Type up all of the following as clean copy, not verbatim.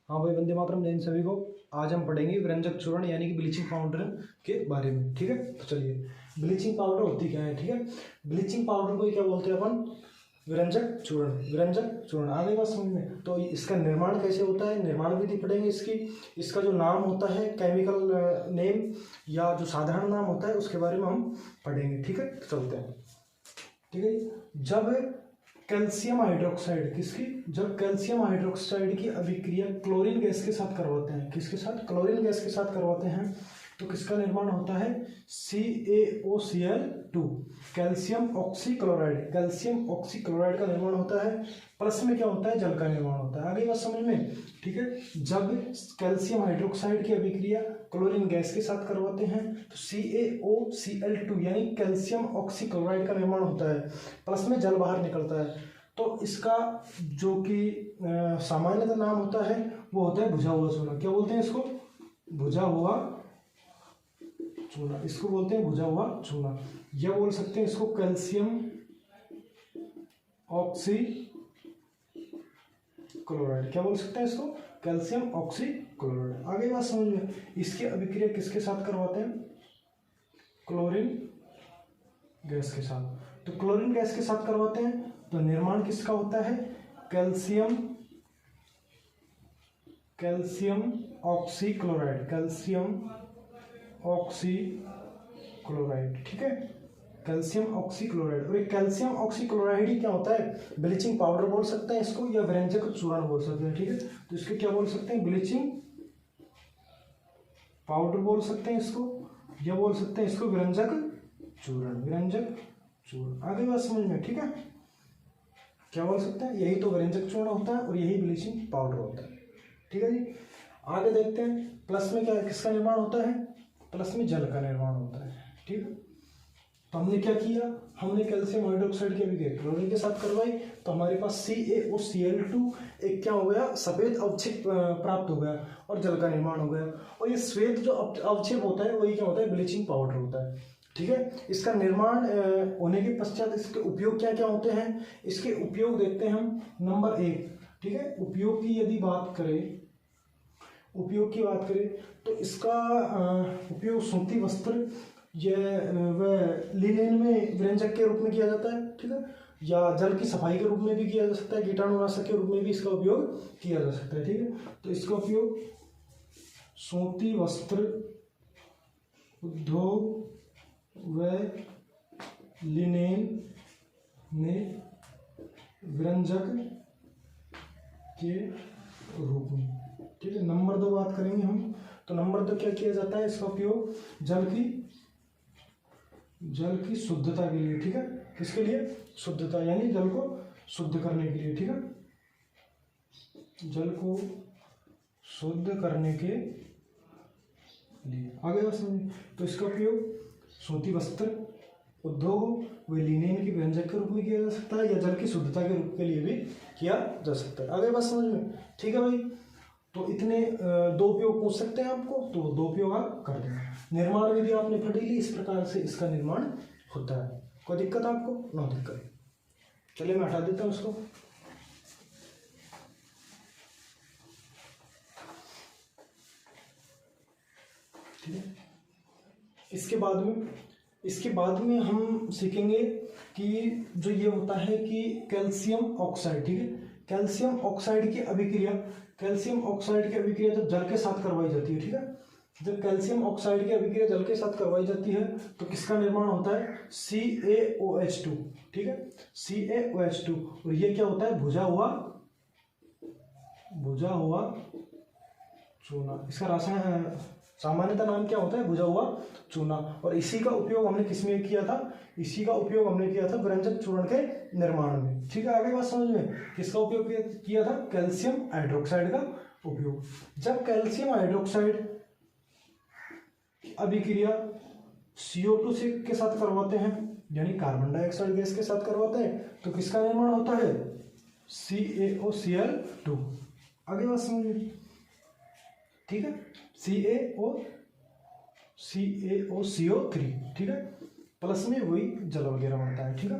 हाँ भाई, वंदे मातरम जैन सभी को। आज हम पढ़ेंगे व्यंजक चूर्ण यानी कि ब्लीचिंग पाउडर के बारे में। ठीक है, तो चलिए, ब्लीचिंग पाउडर होती क्या है। ठीक है, ब्लीचिंग पाउडर को क्या बोलते हैं अपन, व्यंजक चूर्ण। व्यंजक चूर्ण आ गई बात समझ में। तो इसका निर्माण कैसे होता है, निर्माण विधि पढ़ेंगे इसकी। इसका जो नाम होता है, केमिकल नेम या जो साधारण नाम होता है, उसके बारे में हम पढ़ेंगे। ठीक है, तो चलते हैं। ठीक है, जब कैल्शियम हाइड्रोक्साइड जब कैल्शियम हाइड्रोक्साइड की अभिक्रिया क्लोरीन गैस के साथ करवाते हैं, किसके साथ, क्लोरीन गैस के साथ करवाते हैं, तो किसका निर्माण होता है, CaOCl2, calcium oxychloride. Calcium oxychloride का निर्माण होता है। प्लस में क्या होता है, जल का निर्माण होता है। आगे बात समझ में। ठीक है, जब कैल्शियम हाइड्रोक्साइड की अभिक्रिया क्लोरीन गैस के साथ करवाते हैं तो CaOCl2 यानी कैल्शियम ऑक्सीक्लोराइड का निर्माण होता है। प्लस में जल बाहर निकलता है। तो इसका जो कि सामान्यतः नाम होता है वो होता है भुजा हुआ चूना। क्या बोलते हैं इसको, भुजा हुआ चूना। इसको बोलते हैं भुजा हुआ चूना, या बोल सकते हैं इसको कैल्शियम ऑक्सीक्लोराइड। क्या बोल सकते हैं इसको, कैल्शियम ऑक्सीक्लोराइड। आगे बात समझ में। इसकी अभिक्रिया किसके साथ करवाते हैं, क्लोरीन गैस के साथ। तो क्लोरीन गैस के साथ करवाते हैं तो निर्माण किसका होता है, कैल्शियम ऑक्सीक्लोराइड। Calcium oxychloride. ठीक है, कैल्शियम ऑक्सीक्लोराइड। और कैल्शियम ऑक्सीक्लोराइड ही क्या होता है, ब्लीचिंग पाउडर बोल सकते हैं इसको, या व्यंजक चूर्ण बोल सकते हैं। ठीक है, तो इसके क्या बोल सकते हैं, ब्लीचिंग पाउडर बोल सकते हैं इसको, या बोल सकते हैं इसको व्यंजक चूर्ण। व्यंजक चूर्ण। आगे बात समझ में। ठीक है, क्या बोल सकते हैं, यही तो व्यंजक चूर्ण होता है और यही ब्लीचिंग पाउडर होता है। ठीक है जी, आगे देखते हैं। प्लस में क्या, किसका निर्माण होता है, प्लस में जल का निर्माण होता है। ठीक है, तो हमने क्या किया, हमने कैल्शियम हाइड्रोक्साइड की अभिक्रिया क्लोरीन के साथ करवाई, तो हमारे पास CaOCl2 एक क्या हो गया, सफेद अवक्षेप प्राप्त हो गया और जल का निर्माण हो गया। और ये श्वेत जो अवक्षेप होता है वही क्या होता है, ब्लीचिंग पाउडर होता है। ठीक है, इसका निर्माण होने के पश्चात इसके उपयोग क्या क्या होते हैं, इसके उपयोग देखते हैं हम। नंबर 1, ठीक है, उपयोग की यदि बात करें, उपयोग की बात करें तो इसका उपयोग सूती वस्त्र वह लिनेन में व्यंजक के रूप में किया जाता है। ठीक है, या जल की सफाई के रूप में भी किया जा सकता है, कीटाणुनाशक के रूप में भी इसका उपयोग किया जा सकता है। ठीक है, तो इसका उपयोग सूती वस्त्र उद्योग व लिनेन में व्यंजक के रूप में। ठीक है, नंबर 2 बात करेंगे हम। तो नंबर 2 क्या किया जाता है, इसका उपयोग जल की शुद्धता के लिए। ठीक है, किसके लिए, शुद्धता यानी जल को शुद्ध करने के लिए। ठीक है, जल को शुद्ध करने के लिए। आगे बात समझिए। तो इसका उपयोग सूती वस्त्र उद्योग व लिनेन के व्यंजक के रूप में किया जा सकता है, या जल की शुद्धता के रूप के लिए भी किया जा सकता है। आगे बात समझ में। ठीक है भाई, तो इतने 2 उपयोग पूछ सकते हैं आपको, तो 2 उपयोग आप कर देना। निर्माण विधि आपने पढ़ी ली, इस प्रकार से इसका निर्माण होता है। कोई दिक्कत आपको, ना दिक्कत। चलिए मैं हटा देता हूँ इसको। ठीक है, इसके बाद में हम सीखेंगे कि जो ये होता है कि कैल्शियम ऑक्साइड। ठीक है, कैल्शियम ऑक्साइड की अभिक्रिया जब जल के साथ करवाई जाती है। ठीक है, जब कैल्शियम ऑक्साइड की अभिक्रिया जल के साथ करवाई जाती है तो किसका निर्माण होता है, CaOH2। ठीक है, CaOH2। और ये क्या होता है, भुजा हुआ चूना। इसका रासायनिक सामान्यतः नाम क्या होता है, भुजा हुआ चूना। और इसी का उपयोग हमने किस में किया था, इसी का उपयोग हमने किया था व्यंजक चूर्ण के निर्माण में। ठीक है, आगे बात समझ में। किसका उपयोग किया था, कैल्शियम हाइड्रोक्साइड का उपयोग। जब कैल्शियम हाइड्रोक्साइड अभिक्रिया CO2 के साथ करवाते हैं, यानी कार्बन डाइऑक्साइड गैस के साथ करवाते हैं, तो किसका निर्माण होता है, CaOCl2। आगे बात समझिए। ठीक है, CaOCO3। ठीक है, प्लस में वही जल वगैरह बनता है। ठीक है,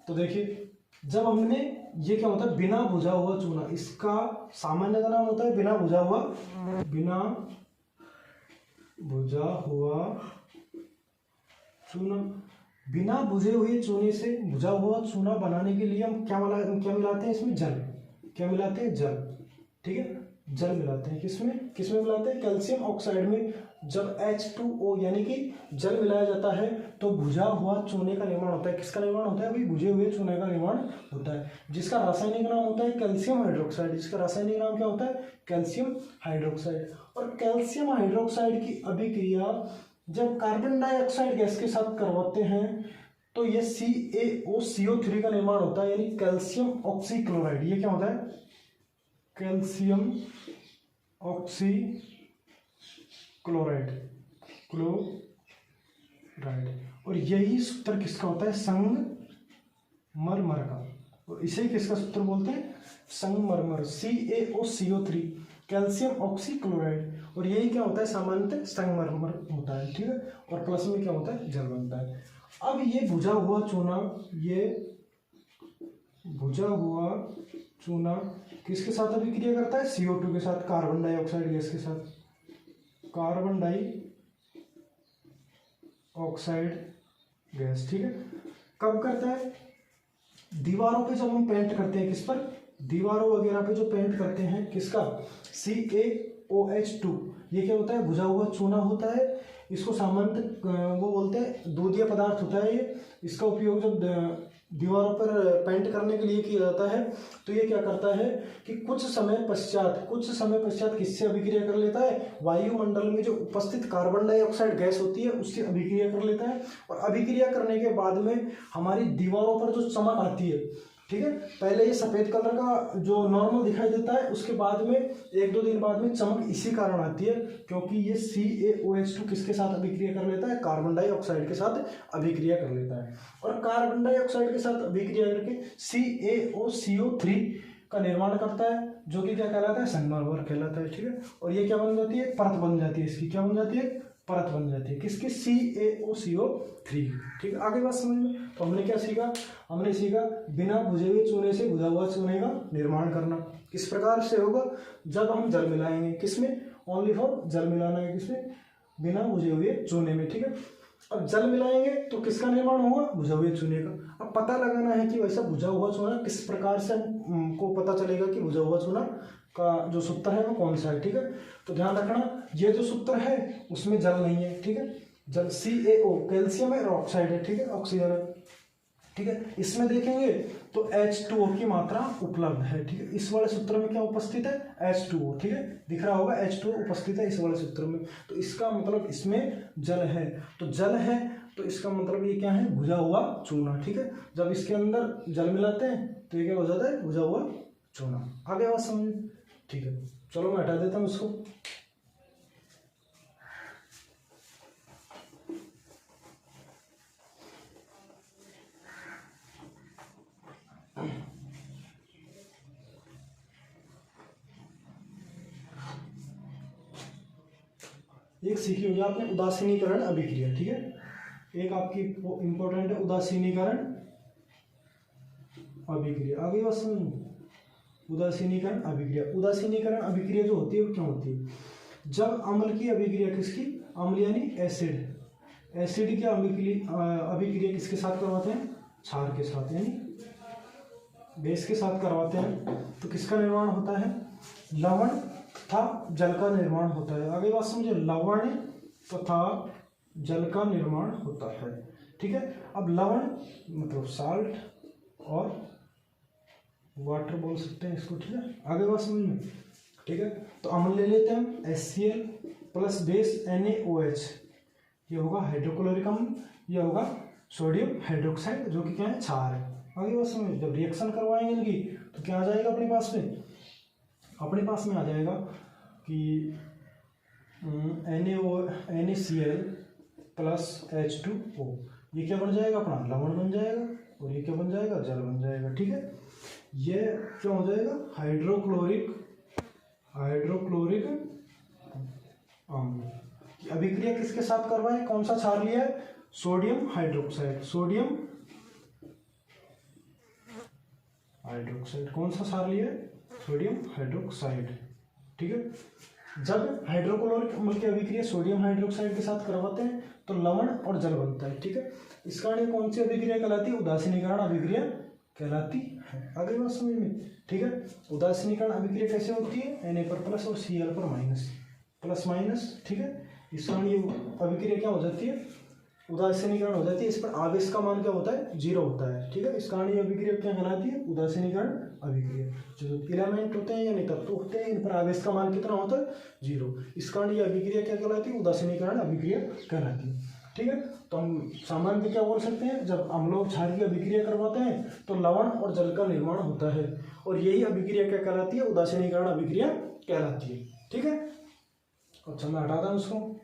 तो देखिए जब हमने, ये क्या होता है, बिना भुजा हुआ चूना, इसका सामान्य का नाम होता है बिना भुजा हुआ, बिना भुजा हुआ चूना। बिना भुजे हुए चूने से भुजा हुआ चूना बनाने के लिए हम क्या मिलाते हैं इसमें, जल। क्या मिलाते हैं, जल, ठीक है, जल मिलाते हैं। किसमें मिलाते हैं, कैल्शियम ऑक्साइड में। जब H2O यानी कि जल मिलाया जाता है तो भुजा हुआ चूने का निर्माण होता है। किसका निर्माण होता है भाई, भुजे हुए चूने का निर्माण होता है, जिसका रासायनिक नाम होता है कैल्शियम हाइड्रोक्साइड। जिसका रासायनिक नाम क्या होता है, कैल्शियम हाइड्रोक्साइड। और कैल्शियम हाइड्रोक्साइड की अभिक्रिया जब कार्बन डाइऑक्साइड गैस के साथ करवाते हैं तो ये CaOCO3 का निर्माण होता है, यानी कैल्शियम ऑक्सीक्लोराइड। ये क्या होता है, कैल्शियम ऑक्सीक्लोराइड, और यही सूत्र किसका होता है, संगमरमर का। तो इसे किसका सूत्र बोलते हैं, संगमरमर, CaOCO3, कैल्शियम ऑक्सीक्लोराइड। और यही क्या होता है, सामान्यतः संगमरमर होता है, ठीक है। और प्लस में क्या होता है, जल बनता है। अब ये भुजा हुआ चूना, ये भुजा हुआ चूना किसके साथ अभिक्रिया करता है, CO2 के साथ, कार्बन डाइऑक्साइड गैस के साथ, कार्बन डाइऑक्साइड गैस, ठीक है। कब करता है, दीवारों पे जब हम पेंट करते हैं, किस पर, दीवारों वगैरह पे जो पेंट करते हैं, किसका, CaOH2। ये क्या होता है, भुजा हुआ चूना होता है। इसको सामान्यतः वो बोलते हैं दूधीय पदार्थ होता है ये। इसका उपयोग जब दीवारों पर पेंट करने के लिए किया जाता है तो ये क्या करता है कि कुछ समय पश्चात किससे अभिक्रिया कर लेता है, वायुमंडल में जो उपस्थित कार्बन डाइऑक्साइड गैस होती है उससे अभिक्रिया कर लेता है। और अभिक्रिया करने के बाद में हमारी दीवारों पर जो चमक आती है, ठीक है, पहले ये सफेद कलर का जो नॉर्मल दिखाई देता है, उसके बाद में 1-2 दिन बाद में चमक इसी कारण आती है क्योंकि ये CaOH2 किसके साथ अभिक्रिया कर लेता है, कार्बन डाइऑक्साइड के साथ अभिक्रिया कर लेता है। और कार्बन डाइऑक्साइड के साथ अभिक्रिया करके CaOCO3 का निर्माण करता है, जो कि क्या कहलाता है, संगमरमर कहलाता है, ठीक है। और ये क्या बन जाती है, परत बन जाती है, इसकी क्या बन जाती है, परत बन जाती है, किसकी, CaOCO3, ठीक है। आगे बात समझ में, तो हमने क्या सीखा, हमने सीखा बिना भुजे हुए चूने से भुजा हुआ चूने का निर्माण करना। किस प्रकार से होगा, जब हम जल मिलाएंगे, किसमें, ओनली फॉर जल मिलाना है, किसमें, बिना भुजे हुए चूने में, ठीक है। अब जल मिलाएंगे तो किसका निर्माण होगा, भुजा हुए चूने का। अब पता लगाना है कि वैसा भुजा हुआ चूना किस प्रकार से हमको पता चलेगा कि भुजा हुआ चूना का जो सूत्र है वो कौन सा है, ठीक है। तो ध्यान रखना, ये जो सूत्र है उसमें जल नहीं है, ठीक है। जल CaO कैल्शियम है और ऑक्साइड है, ठीक है, ऑक्सीजन है, ठीक है। इसमें देखेंगे तो H2O की मात्रा उपलब्ध है, ठीक है। इस वाले सूत्र में क्या उपस्थित है, H2O, ठीक है, दिख रहा होगा H2O उपस्थित है इस वाले सूत्र में। तो इसका मतलब इसमें जल है, तो जल है तो इसका मतलब ये क्या है, भुजा हुआ चूना, ठीक है। जब इसके अंदर जल मिलाते हैं तो ये क्या हो जाता है, भुजा हुआ चूना। आगे बात समझ, ठीक है। चलो मैं हटा देता हूँ इसको। एक सीखी होगी आपने उदासीनीकरण अभिक्रिया, ठीक है। एक आपकी इंपॉर्टेंट है उदासीनीकरण अभिक्रिया। आगे बात समझ, उदासीनीकरण अभिक्रिया। उदासीनीकरण अभिक्रिया जो होती है वो क्या होती है, जब अम्ल की अभिक्रिया, किसकी, अम्ल यानी एसिड की अभिक्रिया किसके साथ करवाते हैं, क्षार के साथ यानी बेस के साथ करवाते हैं तो किसका निर्माण होता है, लवण तथा जल का निर्माण होता है। आगे बात समझे, लवण तथा जल का निर्माण होता है, ठीक है। अब लवण मतलब साल्ट और वाटर बोल सकते हैं इसको, ठीक है। आगे बात समझ में, ठीक है। तो अम्ल ले लेते हैं हम, HCl प्लस बेस NaOH, ये होगा हाइड्रोक्लोरिक अम्ल, ये होगा सोडियम हाइड्रोक्साइड जो कि क्या है, क्षार है। आगे बात समझ, जब रिएक्शन करवाएंगे इनकी तो क्या आ जाएगा अपने पास में, अपने पास में आ जाएगा कि NaCl प्लस H2O, ये क्या बन जाएगा, अपना लवण बन जाएगा, और ये क्या बन जाएगा, जल बन जाएगा, ठीक है। ये क्या हो जाएगा, हाइड्रोक्लोरिक अम्ल। अभिक्रिया किसके साथ करवाएं, कौन सा क्षार लिया है, सोडियम हाइड्रोक्साइड, सोडियम हाइड्रोक्साइड। कौन सा क्षार लिया है? Sodium hydroxide. ठीक है, जब हाइड्रोक्लोरिक अम्ल की अभिक्रिया सोडियम हाइड्रोक्साइड के साथ करवाते हैं तो लवण और जल बनता है। ठीक है, इस कारण ये कौन सी अभिक्रिया कहलाती है? उदासीनीकरण अभिक्रिया कहलाती है। आगे बात समझ में? ठीक है, उदासीनीकरण अभिक्रिया कैसे होती है? Na पर प्लस और Cl पर माइनस, प्लस माइनस। ठीक है, इस कारण ये अभिक्रिया क्या हो जाती है? उदासीनीकरण हो जाती है। इस पर आवेश का मान क्या होता है? 0 होता है। ठीक है, इस कारण ये अभिक्रिया क्या कहलाती है? उदासीनीकरण अभिक्रिया। जो एलिमेंट होते हैं यानी तत्व होते हैं, इन पर आवेश का मान कितना होता है? 0। इस कारण ये अभिक्रिया क्या कहलाती है? उदासीनीकरण अभिक्रिया कहलाती है। ठीक है, तो हम सामान्य क्या बोल सकते हैं? जब अम्ल और क्षार की अभिक्रिया करवाते हैं तो लवण और जल का निर्माण होता है, और यही अभिक्रिया क्या कहलाती है? उदासीनीकरण अभिक्रिया कहलाती है। ठीक है, अच्छा मैं हटाता हूँ उसको।